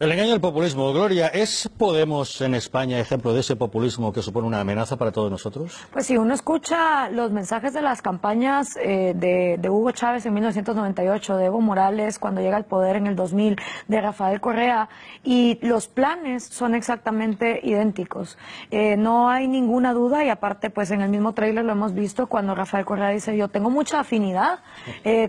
El engaño del populismo. Gloria, ¿es Podemos en España ejemplo de ese populismo que supone una amenaza para todos nosotros? Pues si uno escucha los mensajes de las campañas de Hugo Chávez en 1998, de Evo Morales cuando llega al poder en el 2000, de Rafael Correa, y los planes son exactamente idénticos. No hay ninguna duda, y aparte pues en el mismo tráiler lo hemos visto cuando Rafael Correa dice: yo tengo mucha afinidad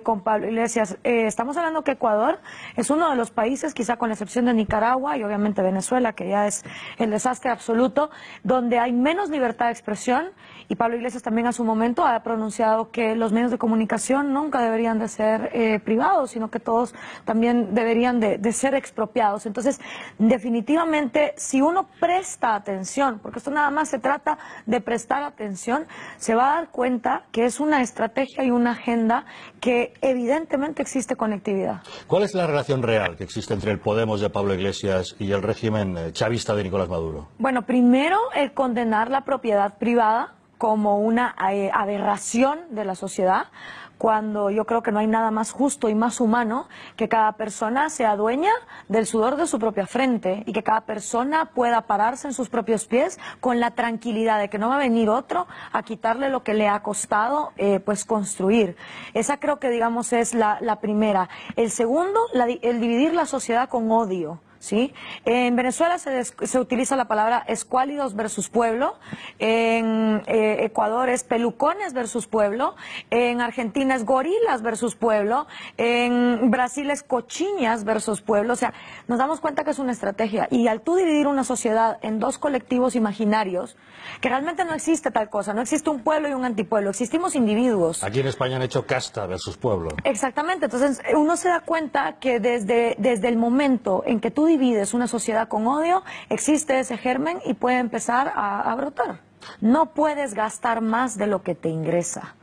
con Pablo Iglesias. Estamos hablando que Ecuador es uno de los países, quizá con la excepción de Nicaragua y obviamente Venezuela, que ya es el desastre absoluto, donde hay menos libertad de expresión, y Pablo Iglesias también a su momento ha pronunciado que los medios de comunicación nunca deberían de ser privados, sino que todos también deberían de ser expropiados. Entonces, definitivamente, si uno presta atención, porque esto nada más se trata de prestar atención, se va a dar cuenta que es una estrategia y una agenda que evidentemente existe conectividad. ¿Cuál es la relación real que existe entre el Podemos de Pablo Iglesias y el régimen chavista de Nicolás Maduro? Bueno, primero el condenar la propiedad privada como una aberración de la sociedad, cuando yo creo que no hay nada más justo y más humano que cada persona sea dueña del sudor de su propia frente y que cada persona pueda pararse en sus propios pies con la tranquilidad de que no va a venir otro a quitarle lo que le ha costado pues construir. Esa creo que digamos es la primera. El segundo, el dividir la sociedad con odio. ¿Sí? En Venezuela se utiliza la palabra escuálidos versus pueblo, en Ecuador es pelucones versus pueblo, en Argentina es gorilas versus pueblo, en Brasil es cochiñas versus pueblo. O sea, nos damos cuenta que es una estrategia, y al tú dividir una sociedad en dos colectivos imaginarios, que realmente no existe tal cosa, no existe un pueblo y un antipueblo, existimos individuos. Aquí en España han hecho casta versus pueblo. Exactamente, entonces uno se da cuenta que desde el momento en que tú divides una sociedad con odio, existe ese germen y puede empezar a brotar. No puedes gastar más de lo que te ingresa.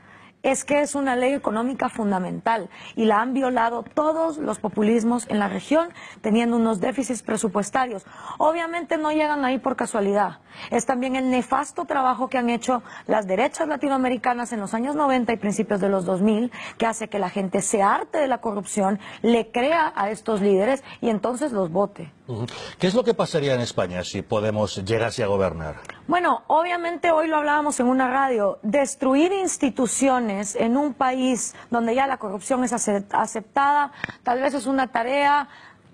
Es que es una ley económica fundamental y la han violado todos los populismos en la región, teniendo unos déficits presupuestarios. Obviamente no llegan ahí por casualidad. Es también el nefasto trabajo que han hecho las derechas latinoamericanas en los años 90 y principios de los 2000, que hace que la gente se harte de la corrupción, le crea a estos líderes y entonces los vote. ¿Qué es lo que pasaría en España si Podemos llegase a gobernar? Bueno, obviamente hoy lo hablábamos en una radio, destruir instituciones en un país donde ya la corrupción es aceptada, tal vez es una tarea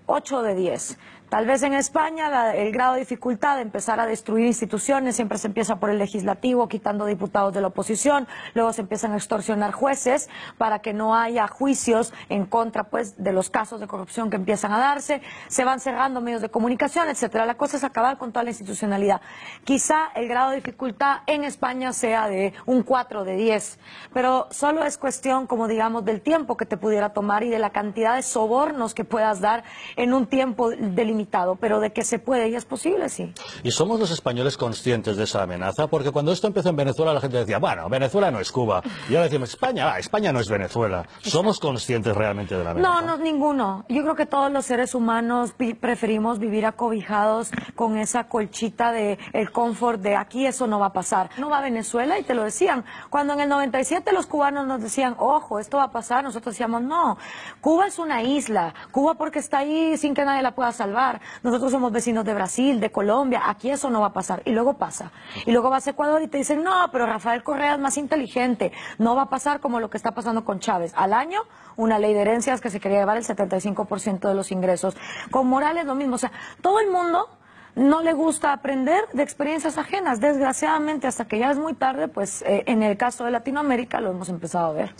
8 de 10. Tal vez en España el grado de dificultad de empezar a destruir instituciones siempre se empieza por el legislativo, quitando diputados de la oposición, luego se empiezan a extorsionar jueces para que no haya juicios en contra pues de los casos de corrupción que empiezan a darse, se van cerrando medios de comunicación, etcétera. La cosa es acabar con toda la institucionalidad. Quizá el grado de dificultad en España sea de un 4 de 10, pero solo es cuestión, como digamos, del tiempo que te pudiera tomar y de la cantidad de sobornos que puedas dar en un tiempo delimitado. Pero de que se puede y es posible, sí. ¿Y somos los españoles conscientes de esa amenaza? Porque cuando esto empezó en Venezuela la gente decía, bueno, Venezuela no es Cuba. Y ahora decimos, España no es Venezuela. ¿Somos conscientes realmente de la amenaza? No, ninguno. Yo creo que todos los seres humanos preferimos vivir acobijados con esa colchita de el confort de aquí eso no va a pasar. No va a Venezuela y te lo decían. Cuando en el 97 los cubanos nos decían, ojo, esto va a pasar, nosotros decíamos, no, Cuba es una isla. Cuba porque está ahí sin que nadie la pueda salvar. Nosotros somos vecinos de Brasil, de Colombia, aquí eso no va a pasar. Y luego pasa. Y luego vas a Ecuador y te dicen, no, pero Rafael Correa es más inteligente. No va a pasar como lo que está pasando con Chávez. Al año, una ley de herencias que se quería llevar el 75% de los ingresos. Con Morales lo mismo. O sea, todo el mundo no le gusta aprender de experiencias ajenas. Desgraciadamente, hasta que ya es muy tarde, pues en el caso de Latinoamérica lo hemos empezado a ver.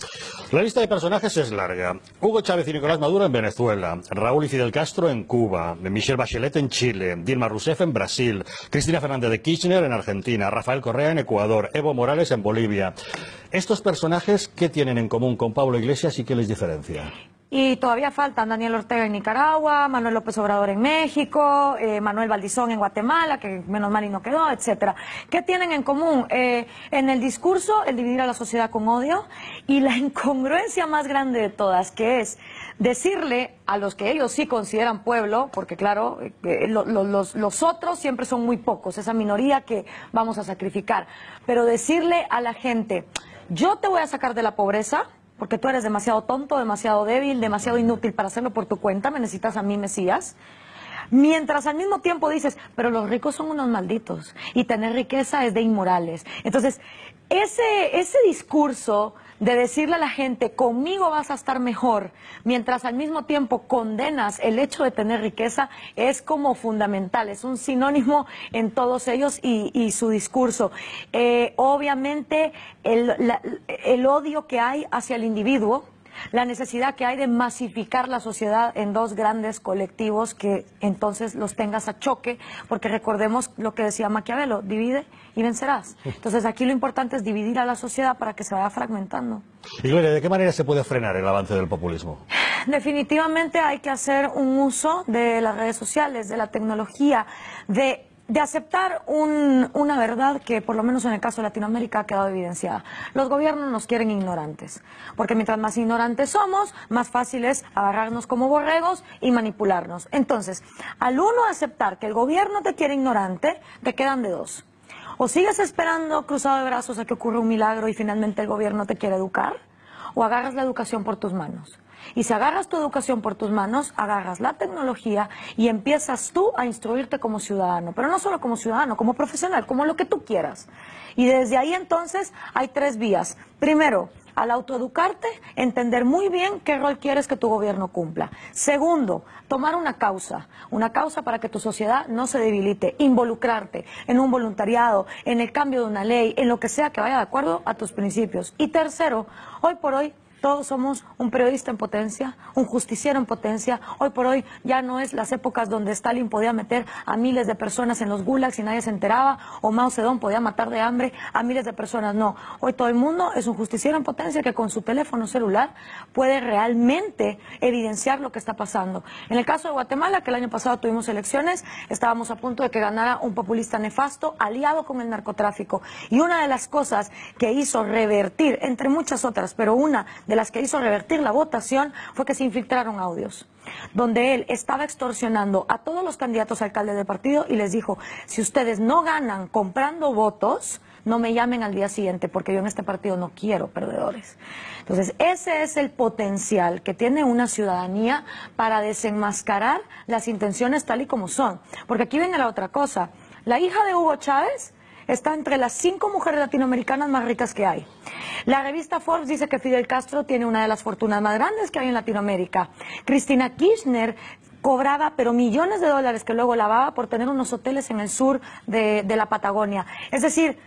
La lista de personajes es larga. Hugo Chávez y Nicolás Maduro en Venezuela, Raúl y Fidel Castro en Cuba, Michelle Bachelet en Chile, Dilma Rousseff en Brasil, Cristina Fernández de Kirchner en Argentina, Rafael Correa en Ecuador, Evo Morales en Bolivia. Estos personajes, ¿qué tienen en común con Pablo Iglesias y qué les diferencia? Y todavía faltan Daniel Ortega en Nicaragua, Manuel López Obrador en México, Manuel Valdizón en Guatemala, que menos mal y no quedó, etcétera. ¿Qué tienen en común? En el discurso, el dividir a la sociedad con odio, y la incongruencia más grande de todas, que es decirle a los que ellos sí consideran pueblo, porque claro, los otros siempre son muy pocos, esa minoría que vamos a sacrificar, pero decirle a la gente, yo te voy a sacar de la pobreza, porque tú eres demasiado tonto, demasiado débil, demasiado inútil para hacerlo por tu cuenta, me necesitas a mí, Mesías. Mientras al mismo tiempo dices, pero los ricos son unos malditos y tener riqueza es de inmorales. Entonces, ese discurso de decirle a la gente, conmigo vas a estar mejor, mientras al mismo tiempo condenas el hecho de tener riqueza, es como fundamental, es un sinónimo en todos ellos y su discurso. Obviamente, el odio que hay hacia el individuo, la necesidad que hay de masificar la sociedad en dos grandes colectivos que entonces los tengas a choque, porque recordemos lo que decía Maquiavelo, divide y vencerás. Entonces aquí lo importante es dividir a la sociedad para que se vaya fragmentando. Y Gloria, ¿de qué manera se puede frenar el avance del populismo? Definitivamente hay que hacer un uso de las redes sociales, de la tecnología, de aceptar una verdad que por lo menos en el caso de Latinoamérica ha quedado evidenciada. Los gobiernos nos quieren ignorantes, porque mientras más ignorantes somos, más fácil es agarrarnos como borregos y manipularnos. Entonces, al uno aceptar que el gobierno te quiere ignorante, te quedan de dos. O sigues esperando cruzado de brazos a que ocurra un milagro y finalmente el gobierno te quiere educar, o agarras la educación por tus manos. Y si agarras tu educación por tus manos, agarras la tecnología y empiezas tú a instruirte como ciudadano, pero no solo como ciudadano, como profesional, como lo que tú quieras. Y desde ahí entonces hay tres vías. Primero, al autoeducarte, entender muy bien qué rol quieres que tu gobierno cumpla. Segundo, tomar una causa para que tu sociedad no se debilite, involucrarte en un voluntariado, en el cambio de una ley, en lo que sea que vaya de acuerdo a tus principios. Y tercero, hoy por hoy, todos somos un periodista en potencia, un justiciero en potencia. Hoy por hoy ya no es las épocas donde Stalin podía meter a miles de personas en los gulags y nadie se enteraba, o Mao Zedong podía matar de hambre a miles de personas. No, hoy todo el mundo es un justiciero en potencia que con su teléfono celular puede realmente evidenciar lo que está pasando. En el caso de Guatemala, que el año pasado tuvimos elecciones, estábamos a punto de que ganara un populista nefasto aliado con el narcotráfico. Y una de las cosas que hizo revertir, entre muchas otras, pero una de las que hizo revertir la votación fue que se infiltraron audios, donde él estaba extorsionando a todos los candidatos a alcalde del partido y les dijo, si ustedes no ganan comprando votos, no me llamen al día siguiente porque yo en este partido no quiero perdedores. Entonces, ese es el potencial que tiene una ciudadanía para desenmascarar las intenciones tal y como son. Porque aquí viene la otra cosa. La hija de Hugo Chávez está entre las 5 mujeres latinoamericanas más ricas que hay. La revista Forbes dice que Fidel Castro tiene una de las fortunas más grandes que hay en Latinoamérica. Cristina Kirchner cobraba pero millones de dólares que luego lavaba por tener unos hoteles en el sur de la Patagonia. Es decir,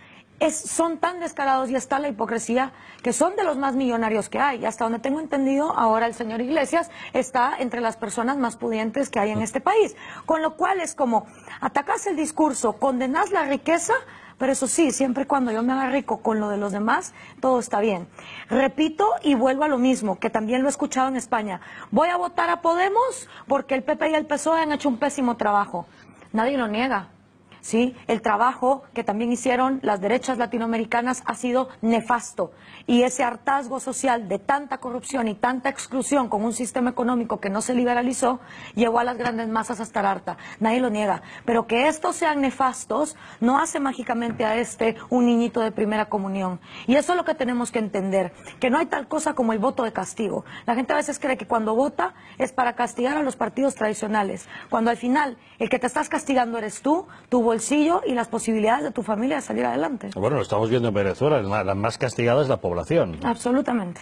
son tan descarados y está la hipocresía que son de los más millonarios que hay. Y hasta donde tengo entendido, ahora el señor Iglesias está entre las personas más pudientes que hay en este país. Con lo cual es como, atacas el discurso, condenas la riqueza, pero eso sí, siempre y cuando yo me haga rico con lo de los demás, todo está bien. Repito y vuelvo a lo mismo, que también lo he escuchado en España. Voy a votar a Podemos porque el PP y el PSOE han hecho un pésimo trabajo. Nadie lo niega. ¿Sí? El trabajo que también hicieron las derechas latinoamericanas ha sido nefasto y ese hartazgo social de tanta corrupción y tanta exclusión con un sistema económico que no se liberalizó llevó a las grandes masas a estar harta. Nadie lo niega, pero que estos sean nefastos no hace mágicamente a un niñito de primera comunión. Y eso es lo que tenemos que entender, que no hay tal cosa como el voto de castigo. La gente a veces cree que cuando vota es para castigar a los partidos tradicionales, cuando al final el que te estás castigando eres tú, tu bolsillo y las posibilidades de tu familia de salir adelante. Bueno, lo estamos viendo en Venezuela, la más castigada es la población. Absolutamente.